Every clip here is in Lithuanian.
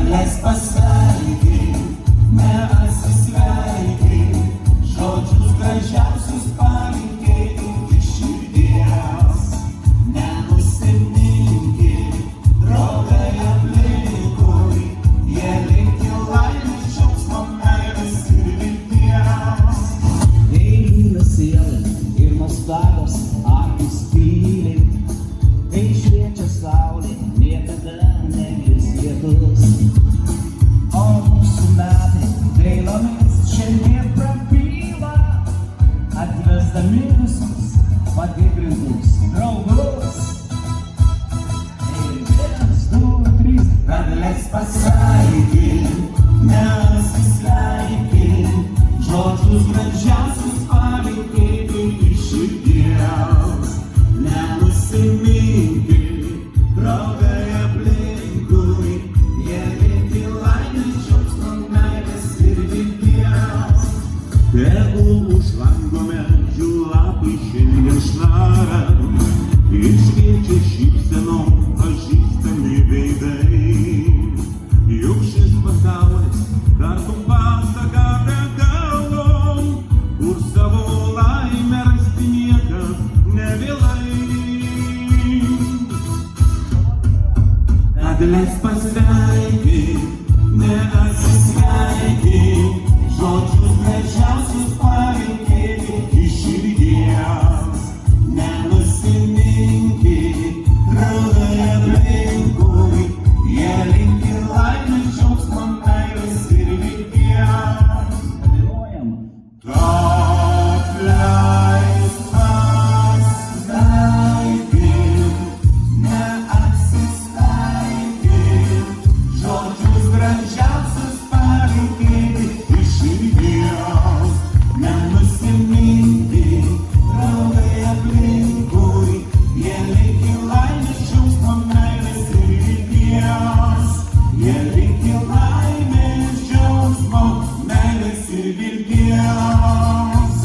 kad leisk pasveikinti, neatsisveikinti, žodžius gražiausius palinkėti iš širdies. Nenusiminki, draugai aplinkui, jie linki laimės, džiaugsmo, meilės ir vilties. Eina siela ir nuostabios akys tyliai, kai šviečia saulė, niekada negris lietus. O mūsų metai dailomis šiandien prabyla, atvesdami visus patikrintus draugus. Ir 1, 2, 3, Kad leisk pasveikinti, neatsisveikinti, žodžius gražiausius palinkėti iš širdies. Nenusiminki, draugai aplinkui, jie linki laimės, džiaugsmo, meilės ir vilties. Tegu už lango medžių lapai šiandien šnara, ir šviečia šypsenom pažįstami veidai. Juk šis pasaulis tartum balta gabria galvom, kur savo laimę rasti niekad nevėlai. Kad leisk pasveikinti, neatsisveikinti, žodžius gražiausius palinkėti iš širdies. Nenusiminki, draugai aplinkui, jie linki laimės, džiaugsmo, meilės ir vilties. dainuojam. Kad leisk pasveikinti, neatsisveikinti, žodžius gražiausius palinkėti iš širdies. Nenusiminki, draugai aplinkui, jie linki laimės, džiaugsmo, meilės ir vilties. Jie linki laimės, džiaugsmo, meilės ir vilties.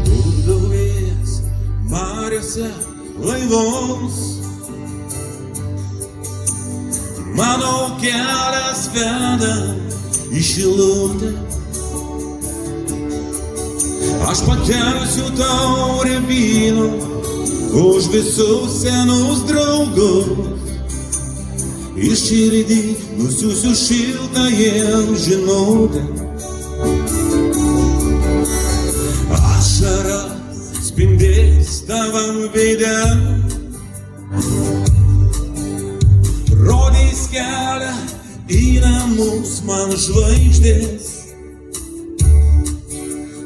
Plukdavės mariose laivus, mano kelias veda į šilutę. Aš pakelsiu taurę vyno už visus senus draugus, iš širdį nusiųsiu šiltą jiems žinutę. Ašara spindės tavam veide, rodys kelią į namus man žvaigždės.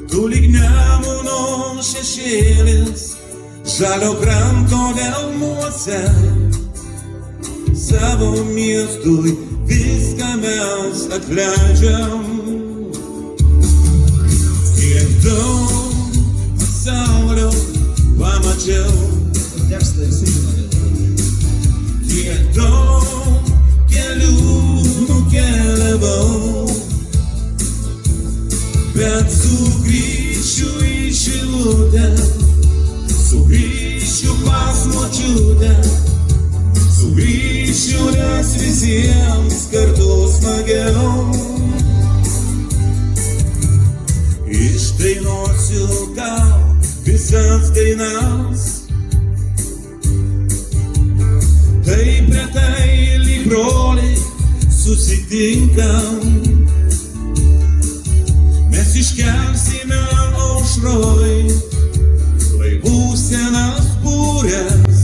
Tu lyg Nemuno šešėlis, žalio kranto delnuose. Savo miestui viską mes atleidžiam. Kiek daug pasaulio pamačiau, Tekstą ir sužinoti. kiek daug kelių nukeliavau, bet sugrįšiu į Šilutę, sugrįšiu pas močiutę, sugrįšiu, nes visiems kartu smagiau. Išdainuosiu tau visas dainas, taip retai lyg broliai susitinkam. Mes iškelsime aušroj laivų senas būres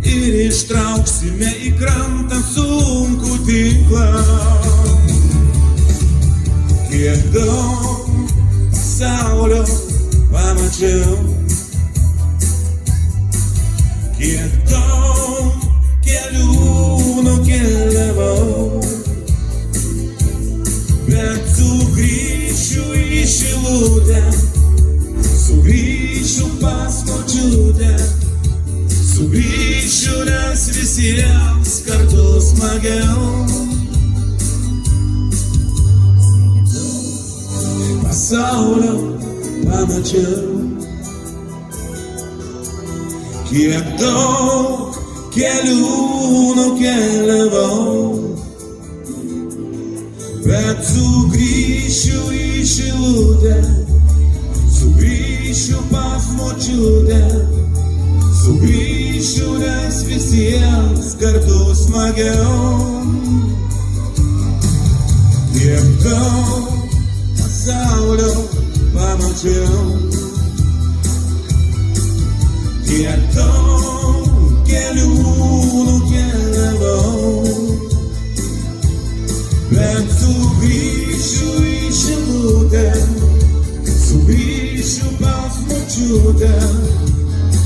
ir ištrauksime į krantą sunkų tinklą. Kiek daug pasaulio pamačiau, kiek daug kelių nukeliavau, bet sugrįšiu į Šilutę, sugrįšiu pas močiutę, sugrįšiu, nes visiems kartu smagiau. Pasaulio pamačiau, kiek daug kelių nukeliavau, bet sugrįšiu į Šilutę, sugrįšiu pas močiutę, sugrįšiu, nes visiems kartu smagiau. Kiek daug pasaulio pamačiau, kiek daug kelių nukeliavau, bet sugrįšiu į Šilutę, sugrįšiu pas močiutę,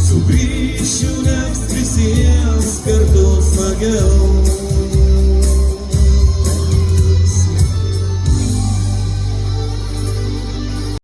sugrįšiu, nes visiems kartu smagiau.